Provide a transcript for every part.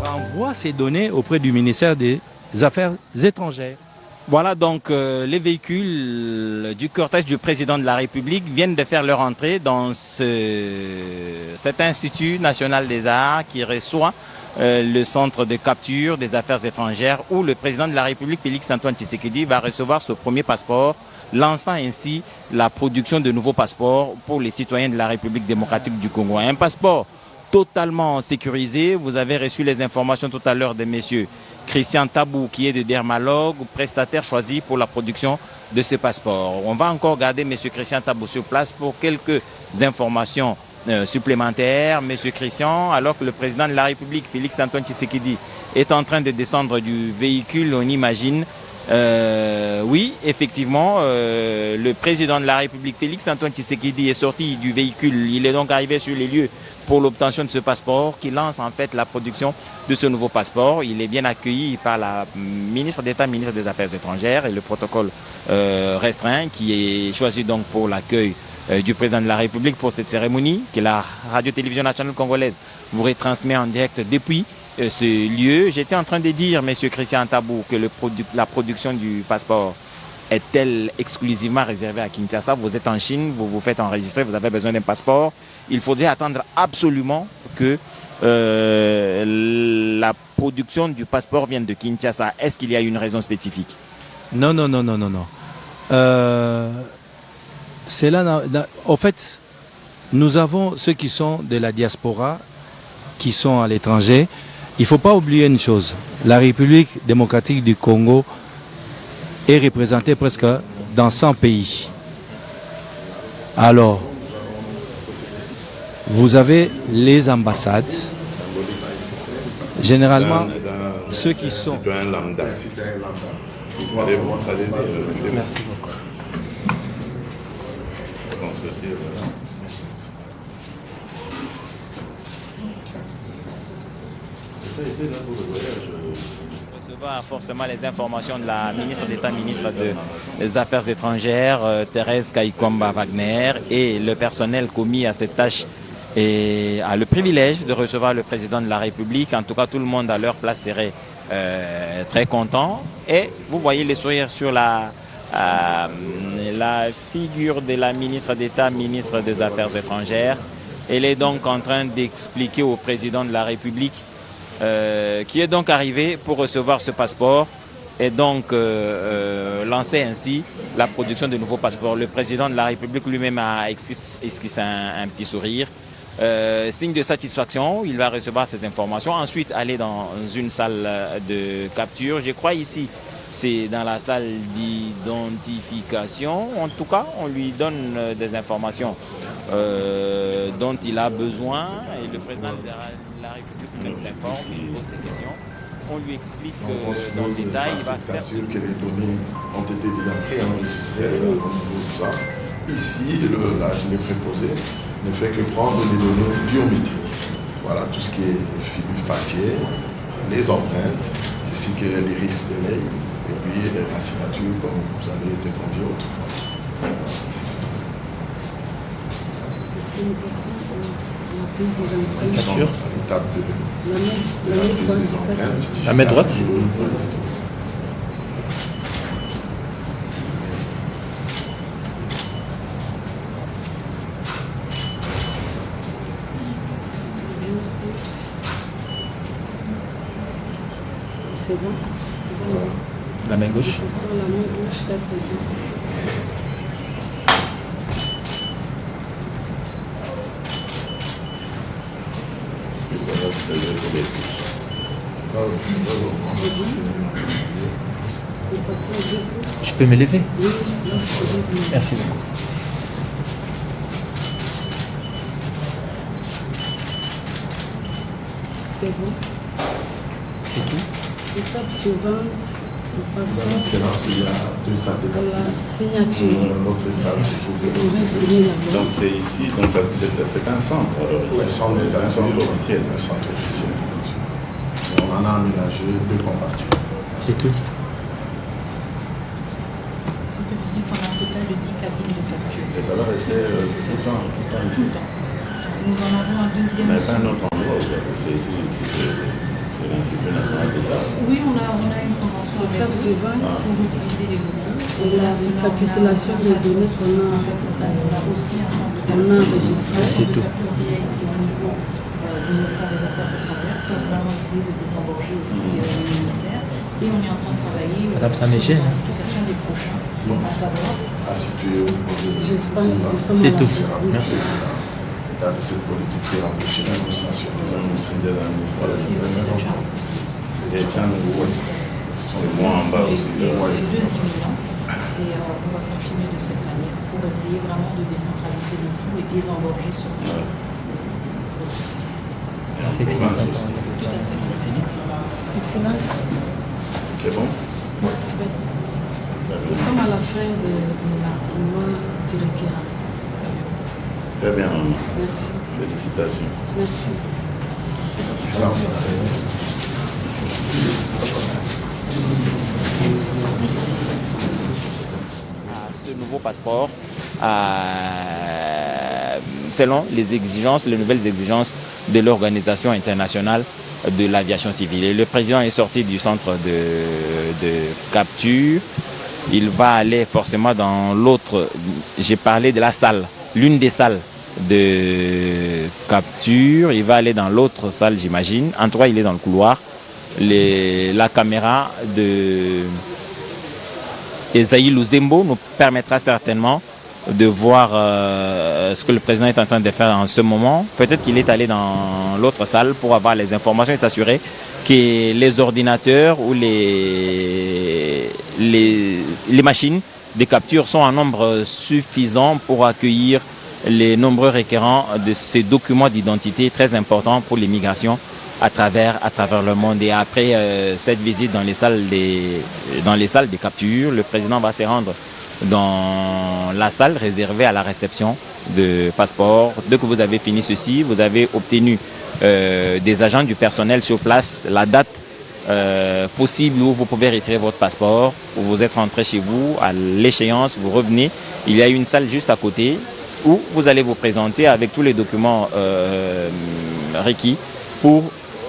renvoie ces données auprès du ministère des Affaires étrangères. Voilà donc les véhicules du cortège du président de la République viennent de faire leur entrée dans cet Institut national des arts qui reçoit le centre de capture des affaires étrangères où le président de la République, Félix-Antoine Tshisekedi, va recevoir ce premier passeport, lançant ainsi la production de nouveaux passeports pour les citoyens de la République démocratique du Congo. Un passeport totalement sécurisé. Vous avez reçu les informations tout à l'heure de messieurs Christian Tabou, qui est de dermalogue, prestataire choisi pour la production de ce passeport. On va encore garder monsieur Christian Tabou sur place pour quelques informations supplémentaires. Monsieur Christian, alors que le président de la République, Félix-Antoine Tshisekedi, est en train de descendre du véhicule, on imagine, oui, effectivement, le président de la République, Félix-Antoine Tshisekedi, est sorti du véhicule. Il est donc arrivé sur les lieux pour l'obtention de ce passeport qui lance en fait la production de ce nouveau passeport. Il est bien accueilli par la ministre d'État, ministre des Affaires étrangères et le protocole restreint qui est choisi donc pour l'accueil du président de la République pour cette cérémonie que la radio-télévision nationale congolaise vous retransmet en direct depuis ce lieu. J'étais en train de dire, monsieur Christian Tabou, que la production du passeport est-elle exclusivement réservée à Kinshasa? Vous êtes en Chine, vous vous faites enregistrer, vous avez besoin d'un passeport. Il faudrait attendre absolument que la production du passeport vienne de Kinshasa. Est-ce qu'il y a une raison spécifique? Non. C'est là, en fait, nous avons ceux qui sont de la diaspora, qui sont à l'étranger. Il ne faut pas oublier une chose. La République démocratique du Congo est représentée presque dans 100 pays. Alors, vous avez les ambassades. Généralement, ceux qui sont... Merci beaucoup. Recevoir forcément les informations de la ministre d'État, ministre des Affaires étrangères, Thérèse Kaikomba Wagner, et le personnel commis à cette tâche et a le privilège de recevoir le président de la République. En tout cas, tout le monde à leur place serait très content. Et vous voyez les sourires sur la figure de la ministre d'État, ministre des Affaires étrangères. Elle est donc en train d'expliquer au président de la République qui est donc arrivé pour recevoir ce passeport et donc lancer ainsi la production de nouveaux passeports. Le président de la République lui-même a esquissé un petit sourire. Signe de satisfaction, il va recevoir ces informations, ensuite aller dans une salle de capture. Je crois ici, c'est dans la salle d'identification. En tout cas, on lui donne des informations dont il a besoin et le président de la République s'informe, il pose des questions. On lui explique dans le détail, il va faire... que les données ont été déjà préenregistrées au niveau de ça. Ici, la gilet préposé ne fait que prendre les données biométriques. Voilà, tout ce qui est faciès, les empreintes, ainsi que l'iris de l'œil, et puis la signature, comme vous avez été convié autrefois. C'est une question pour la prise des empreintes. Sûr. L'étape de la prise des empreintes. La main droite. C'est bon. La main gauche. Sur la main gauche, 4 jours. C'est bon. Et passer au 2 pouces. Je peux me lever? Oui, merci. Merci beaucoup. C'est bon. C'est tout? Étape suivante, nous passons C'est là qu'il y a deux salles de à la signature. L'autre salle, c'est On va signer là-bas. Donc c'est ici, donc c'est un centre. un centre officiel. Un centre officiel. On en a aménagé 2 compartiments. C'est tout? Ce que tu dis qu'on a un total de 10 cabines de capture. Et ça va rester tout le temps. Tout le temps. Nous en avons un deuxième. Mais pas un autre endroit, c'est ici, c'est Oui, on a une convention avec Cap eux Sevans, pour utiliser les locaux. c'est la récapitulation des données qu'on On a aussi un centre de a enregistré. C'est tout. capture direct au niveau du ministère des Affaires étrangères pour vraiment essayer de désengorger aussi le ministère. Et on est en train de travailler Madame, ça me gêne, hein. l'application des prochains, à savoir À situer au niveau de J'espère que nous sommes C'est à la tout. c'est fin. empêché, c'est là de cette politique qui est empêchée l'administration des administrés de l'administration. Et tiens, et moi en bas aussi. les deux imminents. Et on va continuer de cette manière pour essayer vraiment de décentraliser le tout et désengorger ce processus. C'est excellent. Tout à fait. Excellence, C'est bon? merci. Nous sommes à la fin de la réunion du requérant. Très bien, maman. Merci. Félicitations. Merci. Ce nouveau passeport, selon les nouvelles exigences de l'Organisation internationale de l'aviation civile. Et le président est sorti du centre de capture. Il va aller forcément dans l'autre, j'ai parlé de la salle, l'une des salles de capture. Il va aller dans l'autre salle, j'imagine. En tout cas, il est dans le couloir. La caméra de Esaïe Luzembo nous permettra certainement de voir ce que le président est en train de faire en ce moment. Peut-être qu'il est allé dans l'autre salle pour avoir les informations et s'assurer que les ordinateurs ou les machines de capture sont en nombre suffisant pour accueillir les nombreux requérants de ces documents d'identité très importants pour l'immigration à travers le monde. Et après cette visite dans les salles de capture, le président va se rendre dans la salle réservée à la réception de passeports. Dès que vous avez fini ceci, vous avez obtenu des agents du personnel sur place, la date possible où vous pouvez retirer votre passeport, où vous êtes rentré chez vous, à l'échéance, vous revenez. Il y a une salle juste à côté où vous allez vous présenter avec tous les documents requis pour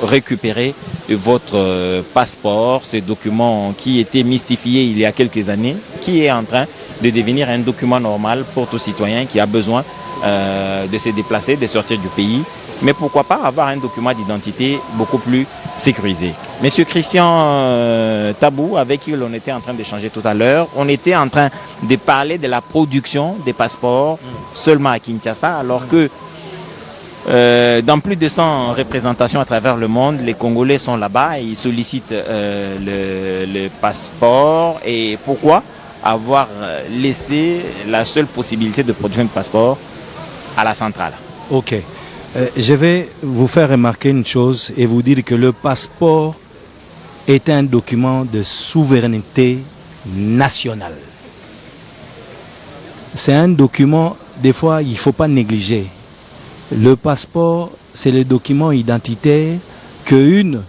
récupérer votre passeport, ce document qui était mystifié il y a quelques années, qui est en train de devenir un document normal pour tout citoyen qui a besoin de se déplacer, de sortir du pays. Mais pourquoi pas avoir un document d'identité beaucoup plus sécurisé. Monsieur Christian Tabou, avec qui l'on était en train d'échanger tout à l'heure, on était en train de parler de la production des passeports seulement à Kinshasa, alors que dans plus de 100 représentations à travers le monde, les Congolais sont là-bas et ils sollicitent le passeport. Et pourquoi avoir laissé la seule possibilité de produire un passeport à la centrale? Ok. Je vais vous faire remarquer une chose et vous dire que le passeport est un document de souveraineté nationale. C'est un document, des fois, il ne faut pas négliger. Le passeport, c'est le document identitaire qu'une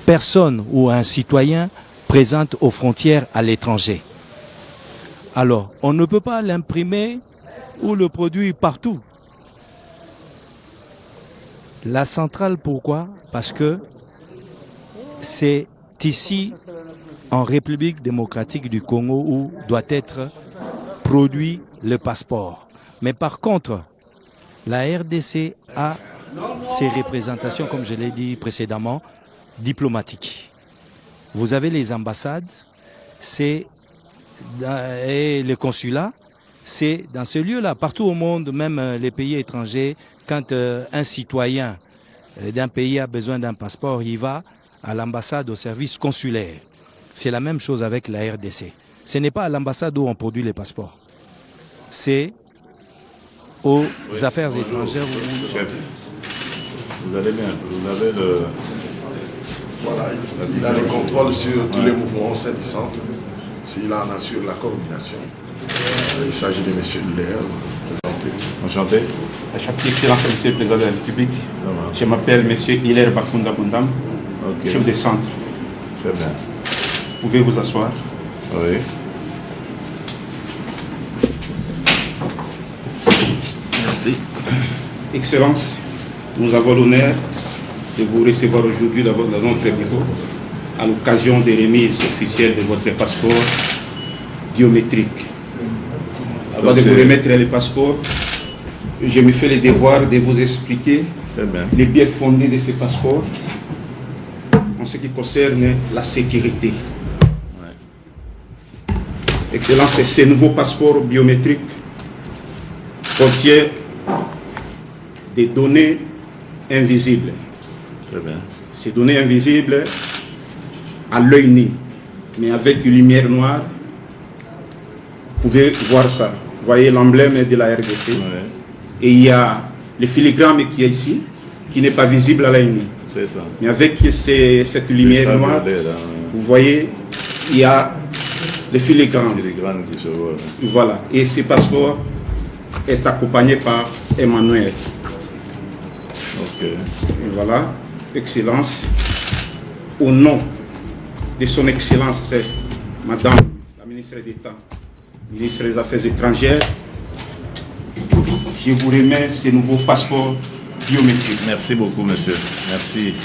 personne ou un citoyen présente aux frontières à l'étranger. Alors, on ne peut pas l'imprimer ou le produire partout. La centrale, pourquoi? Parce que c'est ici, en République démocratique du Congo, où doit être produit le passeport. Mais par contre, la RDC a ses représentations, comme je l'ai dit précédemment, diplomatiques. Vous avez les ambassades, et les consulats, c'est dans ce lieu-là, partout au monde, même les pays étrangers, quand un citoyen d'un pays a besoin d'un passeport, il va à l'ambassade, au service consulaire. C'est la même chose avec la RDC. Ce n'est pas à l'ambassade où on produit les passeports. C'est aux affaires étrangères. Chef, vous allez bien, vous avez le... Voilà, il a le contrôle sur tous les mouvements au sein du centre. Il en assure la coordination. Il s'agit de M. Hilaire, présenté. Enchanté. Excellence, Monsieur le Président de la République. Je m'appelle Monsieur Hilaire Bakunda Bundam, chef de centre. Très bien. Vous pouvez vous asseoir. Oui. Merci. Excellence, nous avons l'honneur de vous recevoir aujourd'hui dans notre bureau à l'occasion des remises officielles de votre passeport biométrique. Avant de vous remettre les passeports, je me fais le devoir de vous expliquer les biais fondés de ces passeports en ce qui concerne la sécurité. Excellence, ces nouveaux passeports biométriques contiennent des données invisibles. Ces données invisibles à l'œil nu, mais avec une lumière noire, vous pouvez voir ça. Vous voyez l'emblème de la RDC. Et il y a le filigrane qui est ici, qui n'est pas visible à l'œil nu. C'est ça. Mais avec cette lumière noire, vous voyez, il y a le filigrane. Qui se voit. Voilà. Et ce passeport est accompagné par Emmanuel. Ok. Et voilà, Excellence, au nom de son Excellence, Madame la ministre d'État, ministre des Affaires étrangères, je vous remets ces nouveaux passeports biométriques. Merci beaucoup, monsieur. Merci.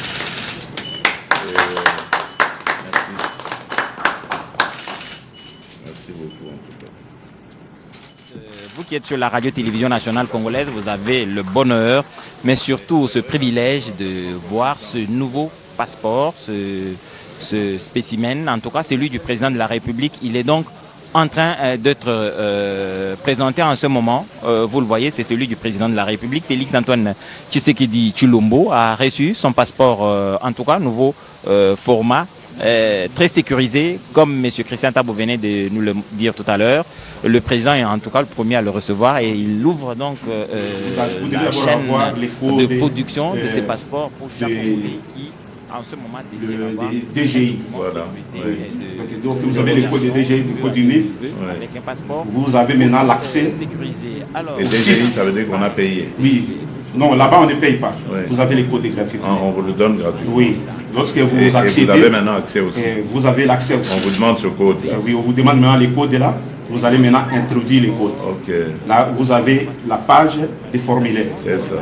Merci beaucoup, en tout cas. Vous qui êtes sur la radio-télévision nationale congolaise, vous avez le bonheur, mais surtout ce privilège de voir ce nouveau passeport, ce spécimen, en tout cas celui du président de la République. Il est donc en train d'être présenté en ce moment. Vous le voyez, c'est celui du président de la République. Félix-Antoine Tshisekedi Tshilombo a reçu son passeport, en tout cas, nouveau format, très sécurisé, comme M. Christian Tabou venait de nous le dire tout à l'heure. Le président est en tout cas le premier à le recevoir et il ouvre donc la chaîne de production de ces passeports pour chaque Congolais qui, en ce moment, désire avoir DGI. Voilà. Donc vous avez le code de DGI, du code UNIF. avec un passeport. Vous avez maintenant l'accès. Sécurisé. Alors, Et DGI, ça veut dire qu'on a payé. Oui. Non, là-bas on ne paye pas. Ouais. Vous avez les codes de gratuité. On vous le donne gratuitement. Oui. Lorsque vous Et accédez, vous avez maintenant accès aussi. vous avez l'accès aussi. On vous demande ce code. Oui, on vous demande maintenant les codes là. Vous allez maintenant introduire les codes. Ok, Là, vous avez la page des formulaires. c'est ça.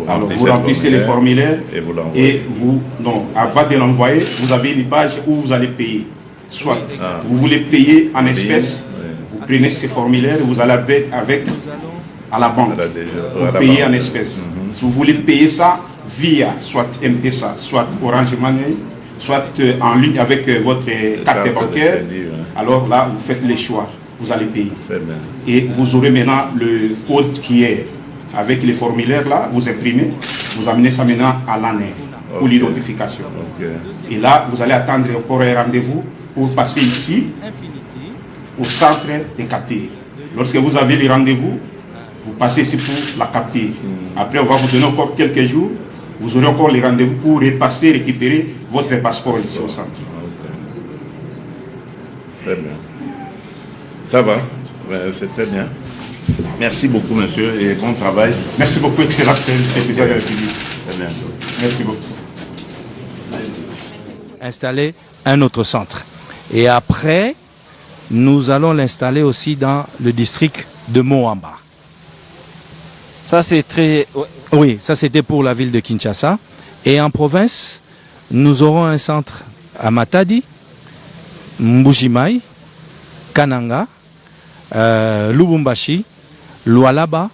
Alors, vous remplissez les formulaires et vous l'envoyez. et vous, non, avant de l'envoyer, vous avez une page où vous allez payer. Soit vous voulez payer en espèces, vous prenez ces formulaires, vous allez avec à la banque. Vous payez en espèces. Si vous voulez payer ça via soit MTSA, soit Orange Money, soit en ligne avec votre carte bancaire, alors là, vous faites les choix. Vous allez payer. Et vous aurez maintenant le code qui est avec les formulaires là, vous imprimez, vous amenez ça maintenant à l'année pour l'identification. Et là, vous allez attendre encore un rendez-vous pour passer ici au centre des capteurs. Lorsque vous avez les rendez-vous, vous passez ici pour la capter. Après, on va vous donner encore quelques jours, vous aurez encore les rendez-vous pour repasser, récupérer votre passeport ici au centre. Très bien. Ça va, c'est très bien. Merci beaucoup, monsieur, et bon travail. Merci beaucoup, Excellence, c'est le président de la République. Très bien. Merci beaucoup. Installer un autre centre. Et après, nous allons l'installer aussi dans le district de Moamba. ça c'est très... Oui, ça c'était pour la ville de Kinshasa. Et en province, nous aurons un centre à Matadi, Mbujimaï, Kananga, Lubumbashi, Lualaba.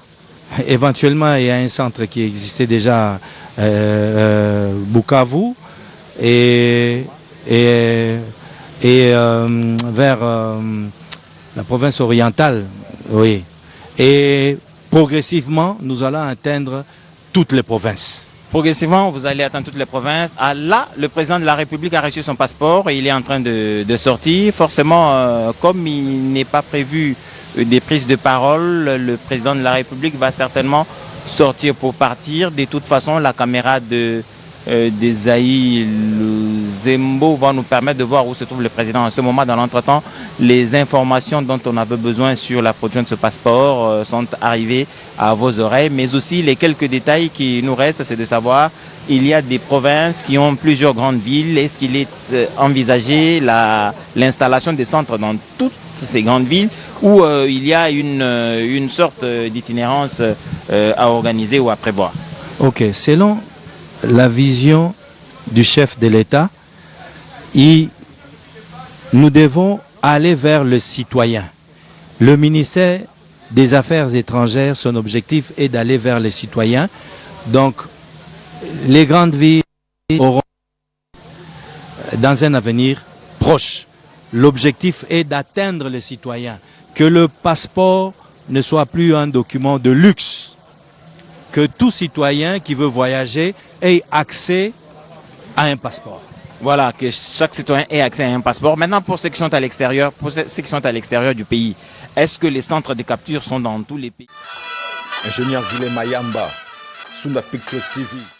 Éventuellement, il y a un centre qui existait déjà, Bukavu, et vers la province orientale. Oui. Et progressivement, nous allons atteindre toutes les provinces. Progressivement, vous allez atteindre toutes les provinces. Ah, là, le président de la République a reçu son passeport et il est en train de sortir. Forcément, comme il n'est pas prévu des prises de parole, le président de la République va certainement sortir pour partir. De toute façon, la caméra d'Esaïe Zembo va nous permettre de voir où se trouve le président en ce moment. Dans l'entretemps, les informations dont on avait besoin sur la production de ce passeport sont arrivées à vos oreilles, mais aussi les quelques détails qui nous restent, c'est de savoir, il y a des provinces qui ont plusieurs grandes villes. Est-ce qu'il est envisagé l'installation des centres dans toutes ces grandes villes où il y a une sorte d'itinérance à organiser ou à prévoir? Ok, selon la vision du chef de l'État, nous devons aller vers le citoyen. Le ministère des Affaires étrangères, son objectif est d'aller vers les citoyens. Donc, les grandes villes auront, dans un avenir proche, l'objectif est d'atteindre les citoyens, que le passeport ne soit plus un document de luxe, que tout citoyen qui veut voyager ait accès à un passeport. Voilà, que chaque citoyen ait accès à un passeport. Maintenant, pour ceux qui sont à l'extérieur, du pays, est-ce que les centres de capture sont dans tous les pays? Ingénieur Guilhem Mayamba, Sunda Picture TV.